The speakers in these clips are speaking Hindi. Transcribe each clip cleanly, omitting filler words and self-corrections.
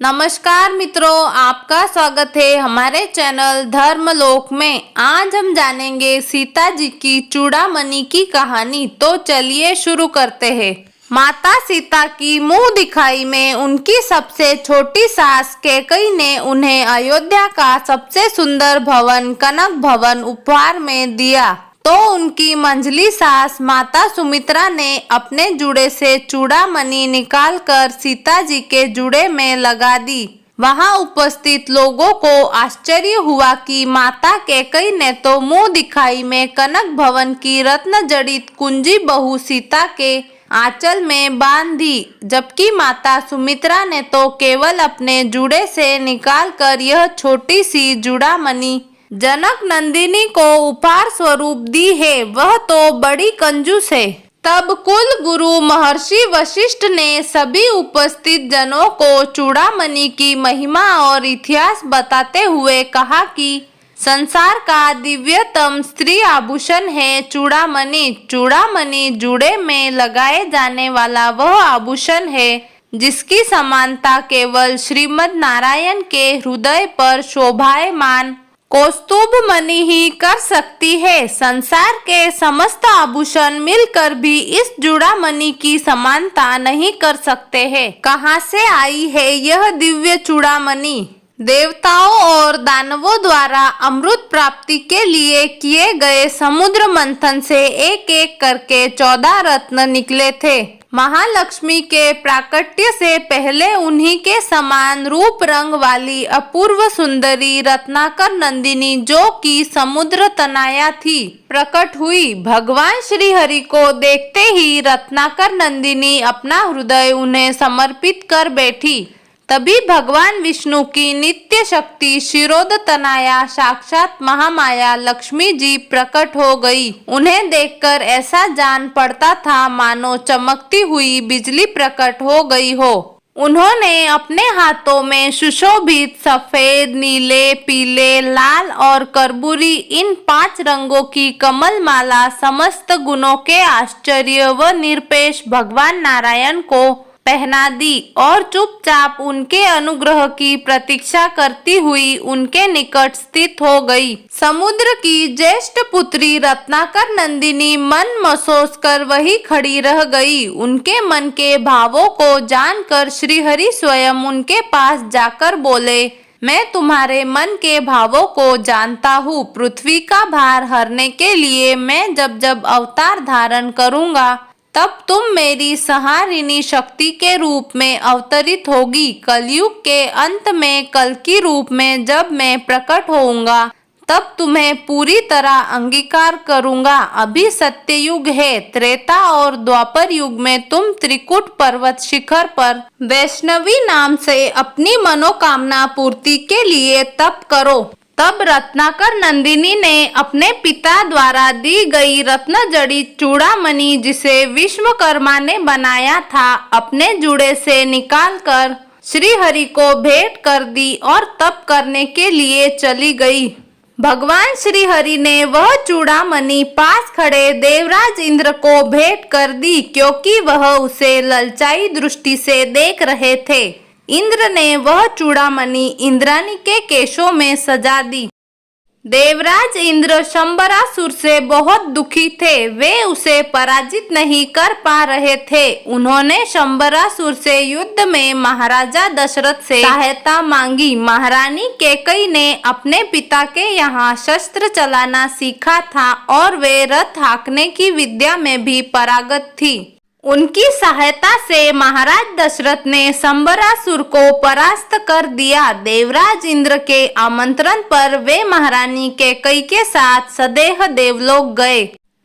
नमस्कार मित्रों, आपका स्वागत है हमारे चैनल धर्मलोक में। आज हम जानेंगे सीता जी की चूड़ामणि की कहानी। तो चलिए शुरू करते हैं। माता सीता की मुंह दिखाई में उनकी सबसे छोटी सास कैकेयी ने उन्हें अयोध्या का सबसे सुंदर भवन कनक भवन उपहार में दिया। तो उनकी मंझली सास माता सुमित्रा ने अपने जूड़े से चूड़ामणि निकालकर सीता जी के जूड़े में लगा दी। वहां उपस्थित लोगों को आश्चर्य हुआ कि माता कैकेयी ने तो मुंह दिखाई में कनक भवन की रत्न जड़ित कुंजी बहू सीता के आंचल में बांध दी, जबकि माता सुमित्रा ने तो केवल अपने जूड़े से निकालकर यह छोटी सी चूड़ामणि जनक नंदिनी को उपहार स्वरूप दी है। वह तो बड़ी कंजूस है। तब कुल गुरु महर्षि वशिष्ठ ने सभी उपस्थित जनों को चूड़ामणि की महिमा और इतिहास बताते हुए कहा कि संसार का दिव्यतम स्त्री आभूषण है चूड़ामणि। चूड़ामणि जूड़े में लगाए जाने वाला वह आभूषण है जिसकी समानता केवल श्रीमद् नारायण के हृदय पर शोभायमान कौस्तुभ मणि ही कर सकती है। संसार के समस्त आभूषण मिलकर भी इस चूड़ामणि की समानता नहीं कर सकते हैं। कहाँ से आई है यह दिव्य चूड़ामणि? देवताओं और दानवों द्वारा अमृत प्राप्ति के लिए किए गए समुद्र मंथन से एक एक करके 14 रत्न निकले थे। महालक्ष्मी के प्राकट्य से पहले उन्हीं के समान रूप रंग वाली अपूर्व सुंदरी रत्नाकर नंदिनी, जो कि समुद्र तनाया थी, प्रकट हुई। भगवान श्री हरि को देखते ही रत्नाकर नंदिनी अपना हृदय उन्हें समर्पित कर बैठी। तभी भगवान विष्णु की नित्य शक्ति शिरोध तनाया साक्षात महामाया लक्ष्मी जी प्रकट हो गई। उन्हें देखकर ऐसा जान पड़ता था मानो चमकती हुई बिजली प्रकट हो गई हो। उन्होंने अपने हाथों में सुशोभित सफेद, नीले, पीले, लाल और कर्पूरी इन 5 रंगों की कमल माला समस्त गुणों के आश्चर्य व निरपेक्ष भगवान नारायण को पहना दी और चुपचाप उनके अनुग्रह की प्रतीक्षा करती हुई उनके निकट स्थित हो गई। समुद्र की ज्येष्ठ पुत्री रत्नाकर नंदिनी मन मसोस कर वही खड़ी रह गई। उनके मन के भावों को जानकर श्रीहरि स्वयं उनके पास जाकर बोले, मैं तुम्हारे मन के भावों को जानता हूँ। पृथ्वी का भार हरने के लिए मैं जब जब अवतार धारण करूँगा तब तुम मेरी संहारिणी शक्ति के रूप में अवतरित होगी। कलयुग के अंत में कल की रूप में जब मैं प्रकट होऊंगा तब तुम्हें पूरी तरह अंगीकार करूंगा। अभी सत्ययुग है। त्रेता और द्वापर युग में तुम त्रिकुट पर्वत शिखर पर वैष्णवी नाम से अपनी मनोकामना पूर्ति के लिए तप करो। तब रत्नाकर नंदिनी ने अपने पिता द्वारा दी गई रत्न जड़ित चूड़ामणि, जिसे विश्वकर्मा ने बनाया था, अपने जूड़े से निकालकर श्री हरि को भेंट कर दी और तप करने के लिए चली गई। भगवान श्री हरि ने वह चूड़ामणि पास खड़े देवराज इंद्र को भेंट कर दी, क्योंकि वह उसे ललचाई दृष्टि से देख रहे थे। इंद्र ने वह चूड़ामणि इंद्राणी के केशों में सजा दी। देवराज इंद्र शंबरासुर से बहुत दुखी थे। वे उसे पराजित नहीं कर पा रहे थे। उन्होंने शंबरासुर से युद्ध में महाराजा दशरथ से सहायता मांगी। महारानी कैकेयी ने अपने पिता के यहाँ शस्त्र चलाना सीखा था और वे रथ हाँकने की विद्या में भी पारंगत थी। उनकी सहायता से महाराज दशरथ ने शंबरासुर को परास्त कर दिया। देवराज इंद्र के आमंत्रण पर वे महारानी कैकेयी के साथ सदेह देवलोक गए।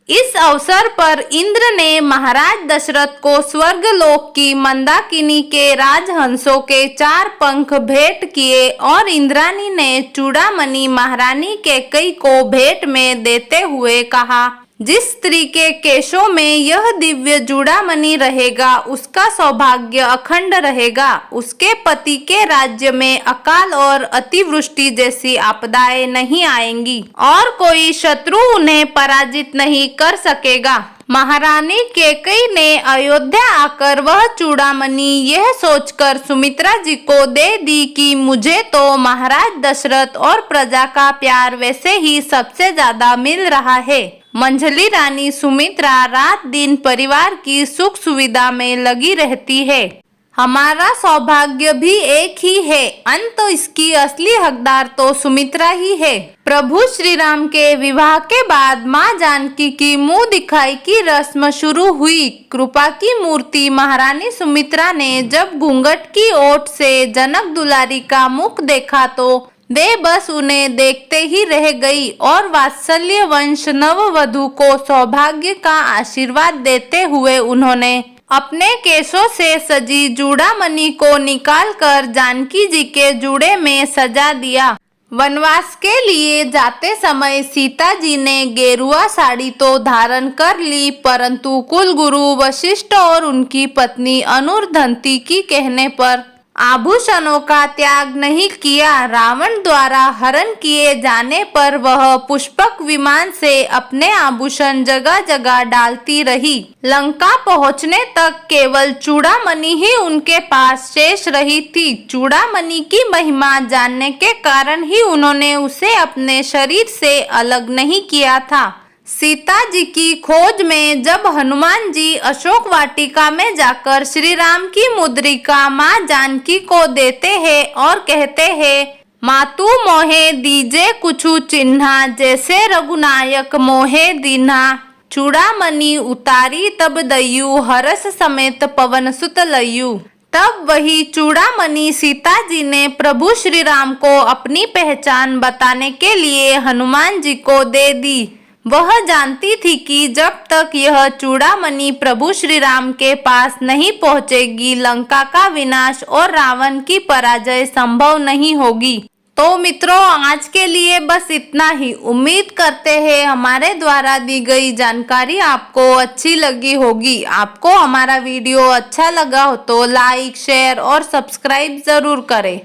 इस अवसर पर इंद्र ने महाराज दशरथ को स्वर्गलोक की मंदाकिनी के राजहंसों के 4 पंख भेंट किए और इंद्राणी ने चूड़ामणि महारानी कैकेयी को भेंट में देते हुए कहा, जिस स्त्री के केशों में यह दिव्य चूड़ामणि रहेगा उसका सौभाग्य अखंड रहेगा। उसके पति के राज्य में अकाल और अतिवृष्टि जैसी आपदाएं नहीं आएंगी और कोई शत्रु उन्हें पराजित नहीं कर सकेगा। महारानी कैकेयी ने अयोध्या आकर वह चूड़ामणि यह सोचकर सुमित्रा जी को दे दी कि मुझे तो महाराज दशरथ और प्रजा का प्यार वैसे ही सबसे ज्यादा मिल रहा है। मंझली रानी सुमित्रा रात दिन परिवार की सुख सुविधा में लगी रहती है। हमारा सौभाग्य भी एक ही है, अंत इसकी असली हकदार तो सुमित्रा ही है। प्रभु श्री राम के विवाह के बाद माँ जानकी की मुंह दिखाई की रस्म शुरू हुई। कृपा की मूर्ति महारानी सुमित्रा ने जब घूंघट की ओट से जनक दुलारी का मुख देखा तो वे बस उन्हें देखते ही रह गई और वात्सल्य वंश नववधू को सौभाग्य का आशीर्वाद देते हुए उन्होंने अपने केशों से सजी चूड़ामणि को निकालकर जानकी जी के जूड़े में सजा दिया। वनवास के लिए जाते समय सीता जी ने गेरुआ साड़ी तो धारण कर ली, परंतु कुलगुरु वशिष्ठ और उनकी पत्नी अनुर्धंती की कहने पर आभूषणों का त्याग नहीं किया। रावण द्वारा हरण किए जाने पर वह पुष्पक विमान से अपने आभूषण जगह जगह डालती रही। लंका पहुंचने तक केवल चूड़ामणि ही उनके पास शेष रही थी। चूड़ामणि की महिमा जानने के कारण ही उन्होंने उसे अपने शरीर से अलग नहीं किया था। सीता जी की खोज में जब हनुमान जी अशोक वाटिका में जाकर श्री राम की मुद्रिका माँ जानकी को देते हैं और कहते हैं, मातु मोहे दीजे कुछु चिन्हा, जैसे रघुनायक मोहे दीन्हा। चूड़ामणि उतारी तब दयु, हरस समेत पवन सुत लयु। तब वही चूड़ामणि सीता जी ने प्रभु श्री राम को अपनी पहचान बताने के लिए हनुमान जी को दे दी। वह जानती थी कि जब तक यह चूड़ामणि प्रभु श्री राम के पास नहीं पहुंचेगी, लंका का विनाश और रावण की पराजय संभव नहीं होगी। तो मित्रों, आज के लिए बस इतना ही। उम्मीद करते हैं हमारे द्वारा दी गई जानकारी आपको अच्छी लगी होगी। आपको हमारा वीडियो अच्छा लगा हो तो लाइक, शेयर और सब्सक्राइब जरूर करें।